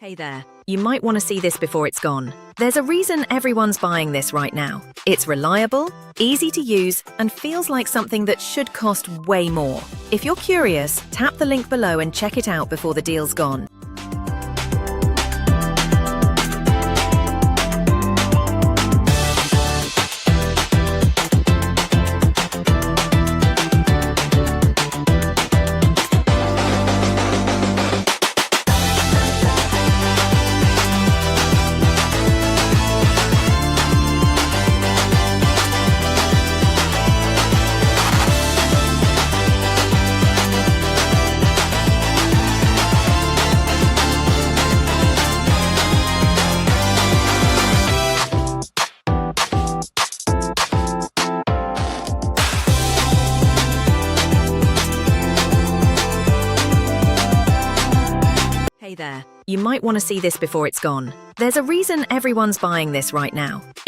Hey there, you might want to see this before it's gone. There's a reason everyone's buying this right now. It's reliable, easy to use, and feels like something that should cost way more. If you're curious, tap the link below and check it out before the deal's gone. Hey there, you might want to see this before it's gone. There's a reason everyone's buying this right now.